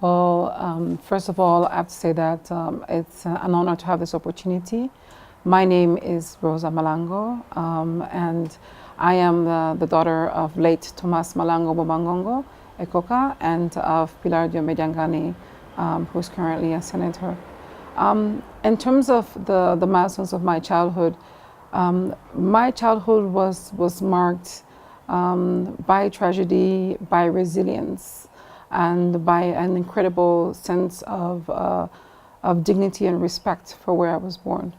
First of all, I have to say that it's an honor to have this opportunity. My name is Rosa Malango, and I am the daughter of late Thomas Malango Bobangongo Ekoka and of Pilar Diomediangani, who is currently a senator. In terms of the milestones of my childhood was marked by tragedy, by resilience, and by an incredible sense of dignity and respect for where I was born.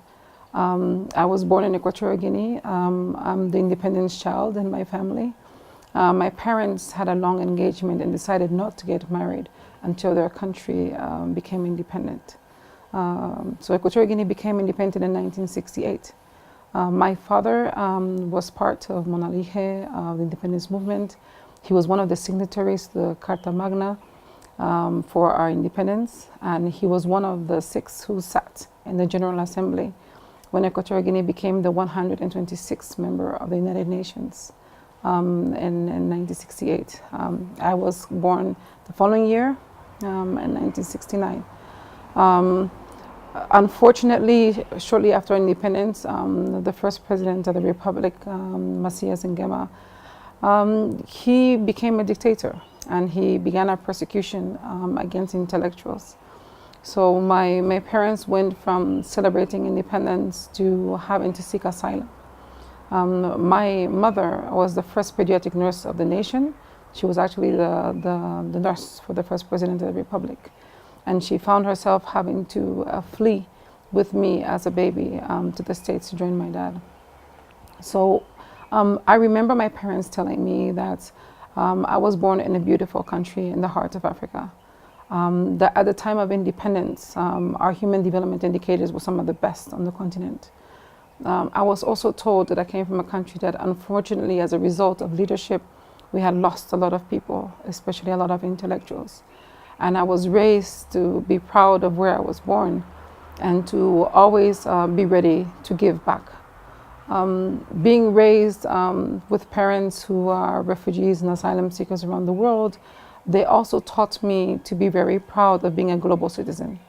I was born in Equatorial Guinea. I'm the independence child in my family. My parents had a long engagement and decided not to get married until their country became independent. So Equatorial Guinea became independent in 1968. My father was part of Monalije, the independence movement. He was one of the signatories to the Carta Magna for our independence, and he was one of the 6 who sat in the General Assembly when Equatorial Guinea became the 126th member of the United Nations in 1968. I was born the following year in 1969. Unfortunately, shortly after independence, the first president of the Republic, Macias Nguema, he became a dictator, and he began a persecution against intellectuals. So my parents went from celebrating independence to having to seek asylum. My mother was the first pediatric nurse of the nation. She was actually the nurse for the first president of the Republic. And she found herself having to flee with me as a baby to the States to join my dad. So I remember my parents telling me that I was born in a beautiful country in the heart of Africa. That at the time of independence, our human development indicators were some of the best on the continent. I was also told that I came from a country that, unfortunately, as a result of leadership, we had lost a lot of people, especially a lot of intellectuals. And I was raised to be proud of where I was born and to always be ready to give back. Being raised with parents who are refugees and asylum seekers around the world, they also taught me to be very proud of being a global citizen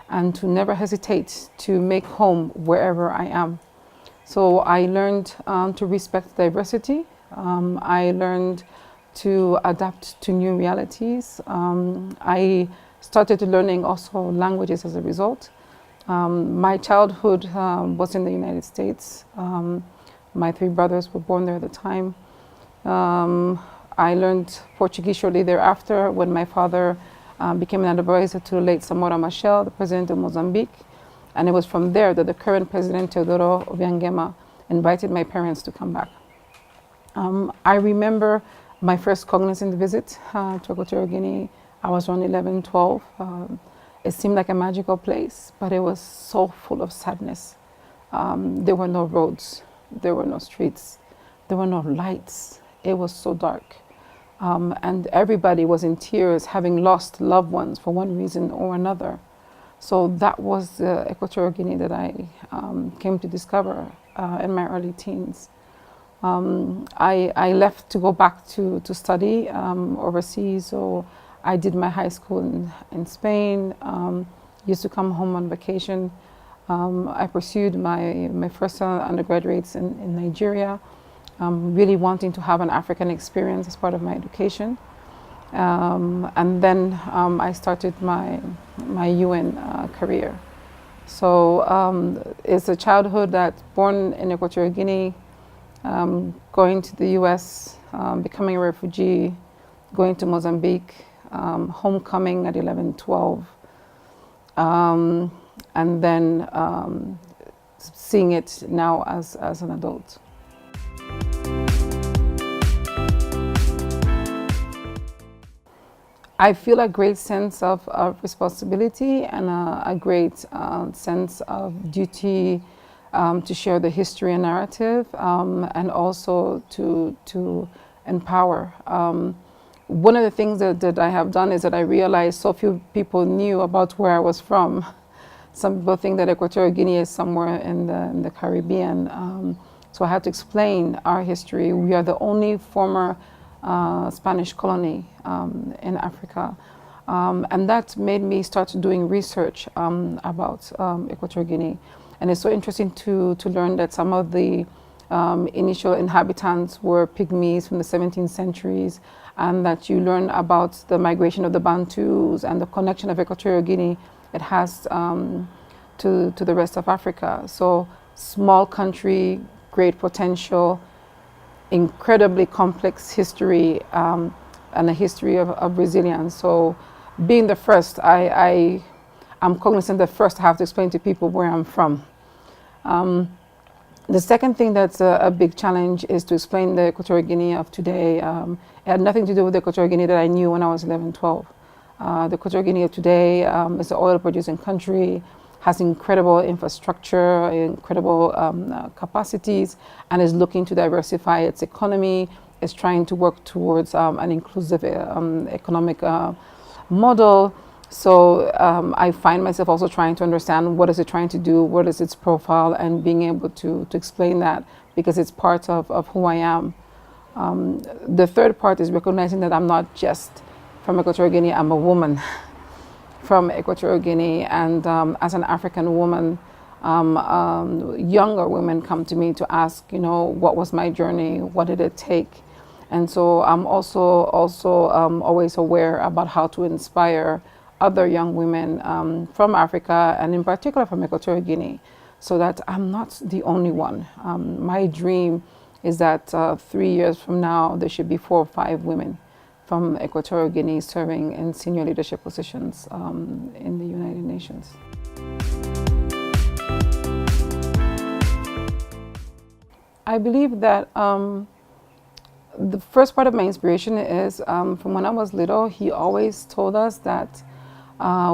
and to never hesitate to make home wherever I am. So I learned to respect diversity. I learned to adapt to new realities. I started learning also languages as a result. My childhood was in the United States. My 3 brothers were born there at the time. I learned Portuguese shortly thereafter when my father became an advisor to the late Samora Machel, the president of Mozambique. And it was from there that the current president, Teodoro Obiang Nguema, invited my parents to come back. I remember my first cognizant visit to Equatorial Guinea. I was around 11, 12. It seemed like a magical place, but it was so full of sadness. There were no roads, there were no streets, there were no lights. It was so dark. And everybody was in tears, having lost loved ones for one reason or another. So that was the Equatorial Guinea that I came to discover in my early teens. I left to go back to study overseas, so I did my high school in Spain, used to come home on vacation. I pursued my first undergraduates in Nigeria, really wanting to have an African experience as part of my education. And then I started my UN career. So it's a childhood that's born in Equatorial Guinea, going to the US, becoming a refugee, going to Mozambique, homecoming at 11, 12, and then seeing it now as an adult. I feel a great sense of responsibility and a great sense of duty to share the history and narrative, and also to empower. One of the things that I have done is that I realized so few people knew about where I was from. Some people think that Equatorial Guinea is somewhere in the Caribbean. So I had to explain our history. We are the only former Spanish colony in Africa. And that made me start doing research about Equatorial Guinea. And it's so interesting to learn that some of the initial inhabitants were pygmies from the 17th centuries, and that you learn about the migration of the Bantus and the connection of Equatorial Guinea it has to the rest of Africa. So small country, great potential, incredibly complex history, and a history of resilience. So being the first, I'm cognizant that first I have to explain to people where I'm from. The second thing that's a big challenge is to explain the Equatorial Guinea of today. It had nothing to do with the Equatorial Guinea that I knew when I was 11, 12. The Equatorial Guinea of today is an oil-producing country, has incredible infrastructure, incredible capacities, and is looking to diversify its economy, is trying to work towards an inclusive economic model. So I find myself also trying to understand what is it trying to do, what is its profile, and being able to explain that because it's part of who I am. The third part is recognizing that I'm not just from Equatorial Guinea, I'm a woman from Equatorial Guinea, and as an African woman, younger women come to me to ask, what was my journey, what did it take? And so I'm also always aware about how to inspire other young women from Africa, and in particular from Equatorial Guinea, so that I'm not the only one. My dream is that 3 years from now, there should be 4 or 5 women from Equatorial Guinea serving in senior leadership positions in the United Nations. I believe that the first part of my inspiration is from when I was little. He always told us that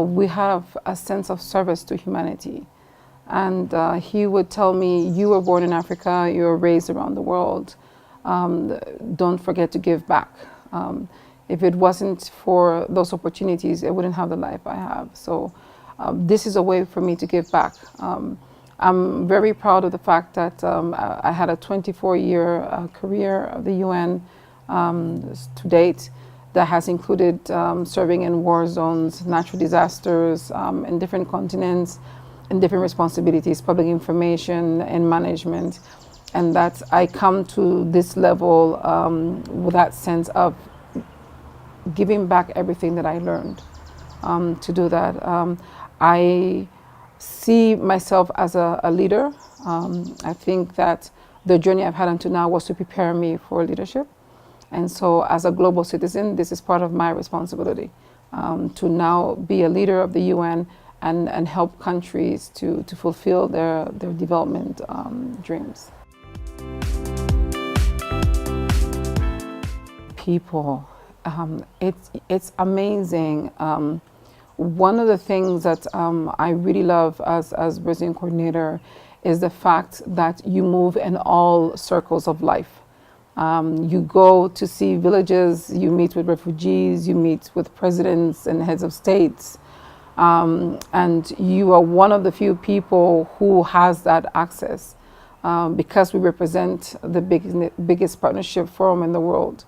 we have a sense of service to humanity. And he would tell me, you were born in Africa, you were raised around the world. Don't forget to give back. If it wasn't for those opportunities, I wouldn't have the life I have. So this is a way for me to give back. I'm very proud of the fact that I had a 24-year career of the UN to date that has included serving in war zones, natural disasters, in different continents, in different responsibilities, public information and management. And that I come to this level with that sense of giving back everything that I learned to do that. I see myself as a leader. I think that the journey I've had until now was to prepare me for leadership. And so as a global citizen, this is part of my responsibility to now be a leader of the UN and help countries to fulfill their development dreams. People, it's amazing. One of the things that I really love as Brazilian coordinator is the fact that you move in all circles of life. You go to see villages, you meet with refugees, you meet with presidents and heads of states, and you are one of the few people who has that access because we represent the biggest partnership forum in the world.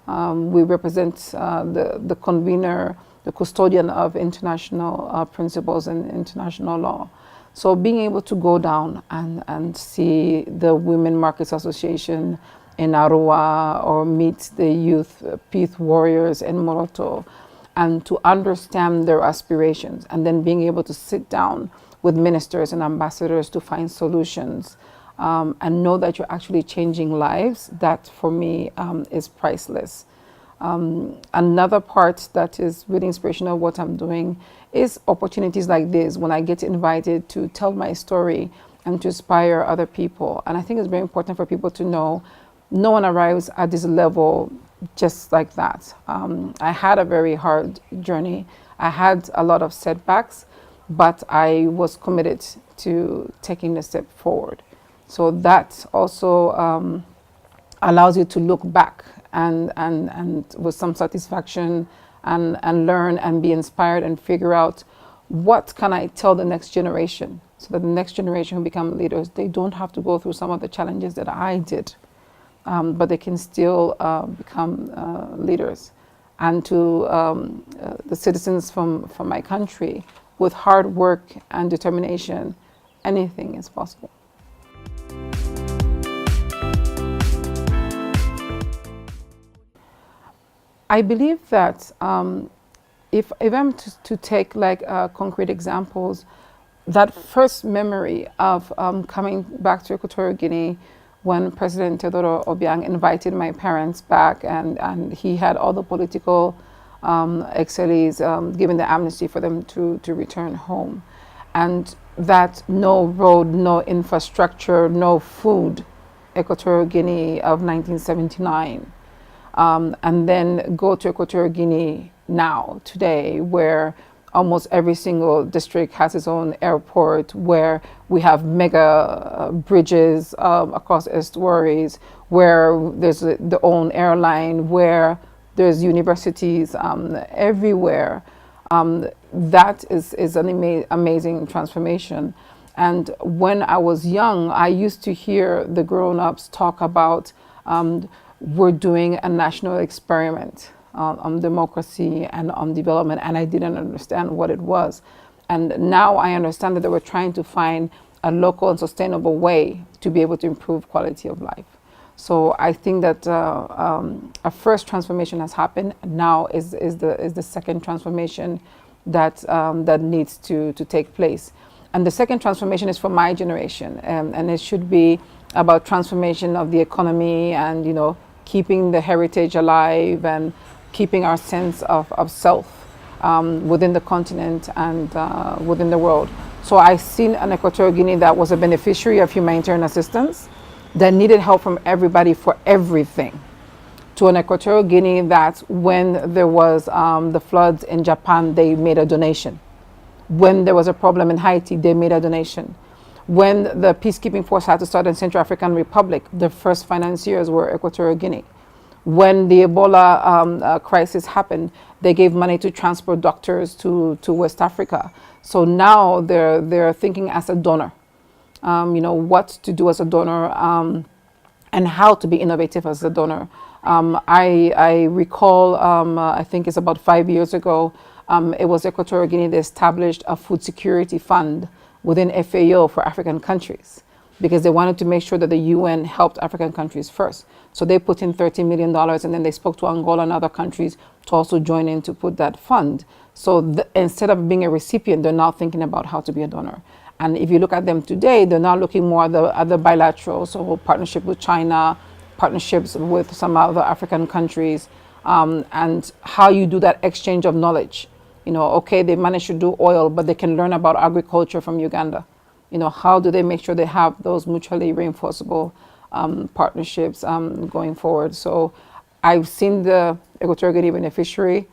We represent the convener, the custodian of international principles and international law. So being able to go down and see the Women Markets Association in Arua or meet the youth peace warriors in Moroto and to understand their aspirations, and then being able to sit down with ministers and ambassadors to find solutions and know that you're actually changing lives, that for me is priceless. Another part that is really inspirational of what I'm doing is opportunities like this, when I get invited to tell my story and to inspire other people. And I think it's very important for people to know no one arrives at this level just like that. I had a very hard journey. I had a lot of setbacks, but I was committed to taking the step forward. So that also allows you to look back and with some satisfaction and learn and be inspired and figure out what can I tell the next generation so that the next generation who become leaders, they don't have to go through some of the challenges that I did, but they can still become leaders. and to the citizens from my country, with hard work and determination, anything is possible. I believe that if I'm to take like concrete examples, that first memory of coming back to Equatorial Guinea when President Teodoro Obiang invited my parents back, and he had all the political exiles given the amnesty for them to return home. And that no road, no infrastructure, no food, Equatorial Guinea of 1979. And then go to Equatorial Guinea now, today, where almost every single district has its own airport, where we have mega bridges across estuaries, where there's the own airline, where there's universities everywhere. That is an amazing transformation. And when I was young, I used to hear the grown-ups talk about we're doing a national experiment on democracy and on development, and I didn't understand what it was. And now I understand that they were trying to find a local and sustainable way to be able to improve quality of life. So I think that a first transformation has happened. Now is the second transformation that that needs to take place. And the second transformation is for my generation, and it should be about transformation of the economy and, you know, keeping the heritage alive and keeping our sense of self within the continent and within the world. So I've seen an Equatorial Guinea that was a beneficiary of humanitarian assistance, that needed help from everybody for everything, to an Equatorial Guinea that when there was the floods in Japan, they made a donation. When there was a problem in Haiti, they made a donation. When the peacekeeping force had to start in Central African Republic, the first financiers were Equatorial Guinea. When the Ebola crisis happened, they gave money to transport doctors to West Africa. So now they're thinking as a donor, you know, what to do as a donor and how to be innovative as a donor. I recall, I think it's about 5 years ago, it was Equatorial Guinea that established a food security fund within FAO for African countries, because they wanted to make sure that the UN helped African countries first. So they put in $30 million, and then they spoke to Angola and other countries to also join in to put that fund. So instead of being a recipient, they're now thinking about how to be a donor. And if you look at them today, they're now looking more at the bilateral, so partnership with China, partnerships with some other African countries, and how you do that exchange of knowledge. You know, okay, they managed to do oil, but they can learn about agriculture from Uganda. You know, how do they make sure they have those mutually reinforceable partnerships going forward? So I've seen the Equatorial Guinea beneficiary.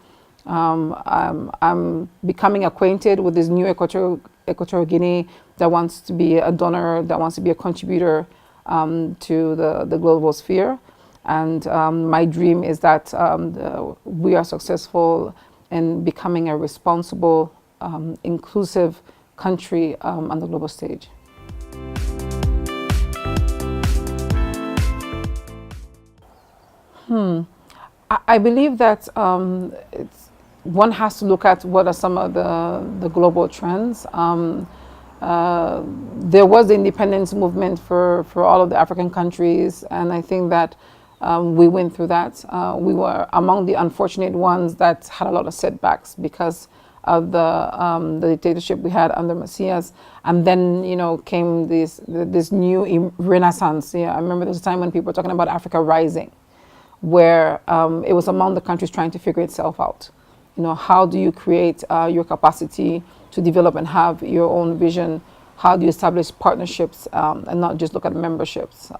I'm becoming acquainted with this new Equatorial Guinea that wants to be a donor, that wants to be a contributor to the global sphere. And my dream is that we are successful in becoming a responsible, inclusive country on the global stage. I believe that one has to look at what are some of the global trends. There was the independence movement for all of the African countries, and I think that we went through that. We were among the unfortunate ones that had a lot of setbacks because of the dictatorship we had under Macias, and then, you know, came this new renaissance. Yeah, I remember there was a time when people were talking about Africa rising, where it was among the countries trying to figure itself out. You know, how do you create your capacity to develop and have your own vision? How do you establish partnerships and not just look at memberships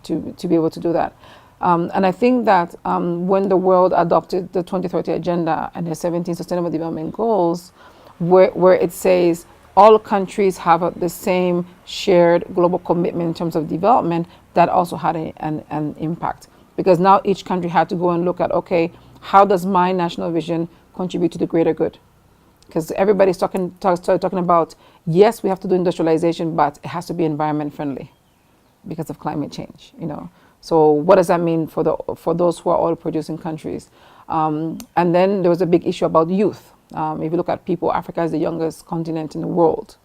to be able to do that? And I think that when the world adopted the 2030 Agenda and the 17 Sustainable Development Goals, where it says all countries have the same shared global commitment in terms of development, that also had an impact. Because now each country had to go and look at, okay, how does my national vision contribute to the greater good? Because everybody's started talking about, yes, we have to do industrialization, but it has to be environment friendly because of climate change, you know. So what does that mean for those who are oil producing countries? And then there was a big issue about youth. If you look at people, Africa is the youngest continent in the world.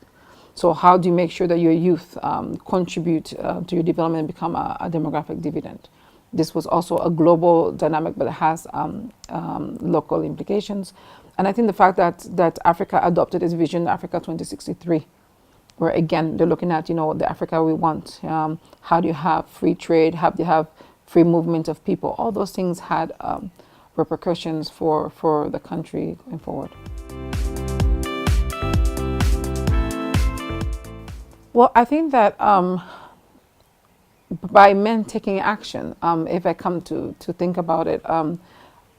So how do you make sure that your youth contribute to your development and become a demographic dividend? This was also a global dynamic, but it has local implications. And I think the fact that Africa adopted its vision, Africa 2063, where again, they're looking at, the Africa we want. How do you have free trade? How do you have free movement of people? All those things had repercussions for the country going forward. Well, I think that by men taking action, if I come to think about it,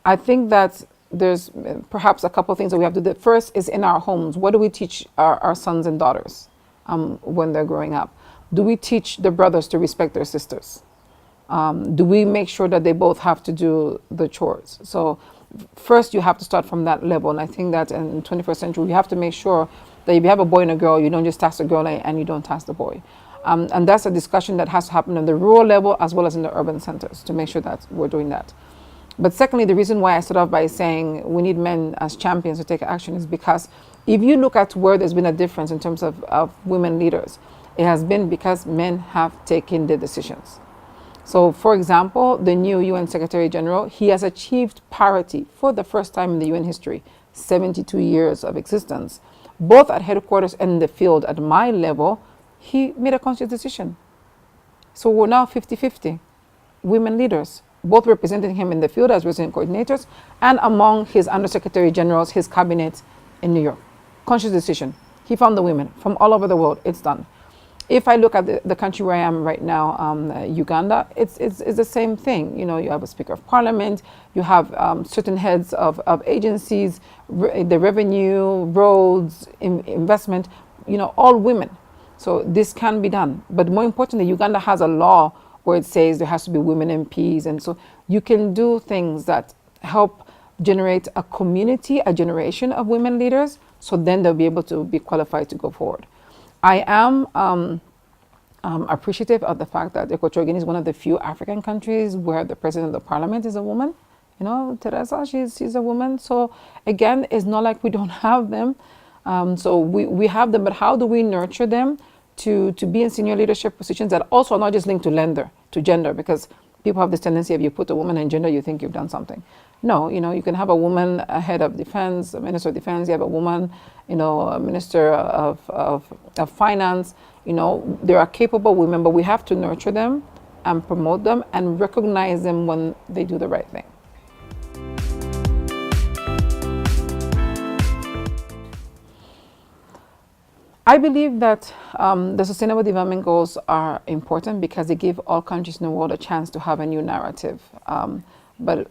I think that there's perhaps a couple of things that we have to do. The first is in our homes. What do we teach our sons and daughters when they're growing up? Do we teach the brothers to respect their sisters? Do we make sure that they both have to do the chores? So first you have to start from that level. And I think that in the 21st century, we have to make sure that if you have a boy and a girl, you don't just task the girl and you don't task the boy. And that's a discussion that has to happen on the rural level as well as in the urban centers to make sure that we're doing that. But secondly, the reason why I started off by saying we need men as champions to take action is because if you look at where there's been a difference in terms of women leaders, it has been because men have taken the decisions. So, for example, the new UN Secretary General, he has achieved parity for the first time in the UN history, 72 years of existence, both at headquarters and in the field. At my level, he made a conscious decision. So we're now 50-50 women leaders, both representing him in the field as resident coordinators and among his undersecretary generals, his cabinet in New York. Conscious decision. He found the women from all over the world. It's done. If I look at the country where I am right now, Uganda, it's the same thing. You have a Speaker of Parliament, you have certain heads of agencies, the revenue, roads, investment, all women. So this can be done. But more importantly, Uganda has a law where it says there has to be women MPs. And so you can do things that help generate a community, a generation of women leaders, so then they'll be able to be qualified to go forward. I am appreciative of the fact that Equatorial Guinea is one of the few African countries where the president of the parliament is a woman. Teresa, she's a woman. So again, it's not like we don't have them. So we have them, but how do we nurture them to be in senior leadership positions that also are not just linked to gender, because people have this tendency, if you put a woman in gender, you think you've done something. No, you can have a woman a head of defense, a minister of defense, you have a woman, a minister of finance. There are capable women, but we have to nurture them and promote them and recognize them when they do the right thing. I believe that the Sustainable Development Goals are important because they give all countries in the world a chance to have a new narrative, but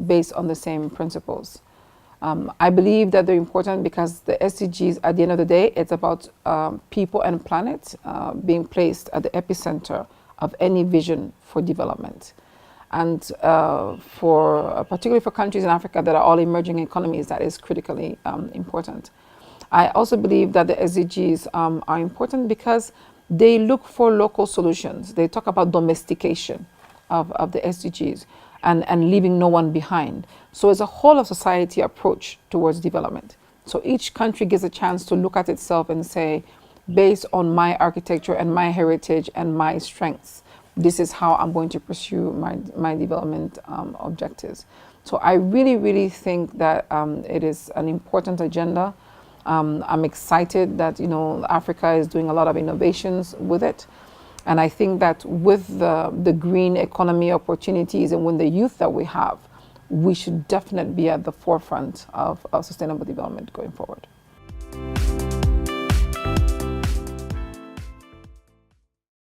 based on the same principles. I believe that they're important because the SDGs, at the end of the day, it's about people and planet being placed at the epicenter of any vision for development. And particularly for countries in Africa that are all emerging economies, that is critically important. I also believe that the SDGs are important because they look for local solutions. They talk about domestication of the SDGs and leaving no one behind. So it's a whole of society approach towards development. So each country gets a chance to look at itself and say, based on my architecture and my heritage and my strengths, this is how I'm going to pursue my development objectives. So I really, really think that it is an important agenda. I'm excited that Africa is doing a lot of innovations with it, and I think that with the green economy opportunities and with the youth that we have, we should definitely be at the forefront of sustainable development going forward.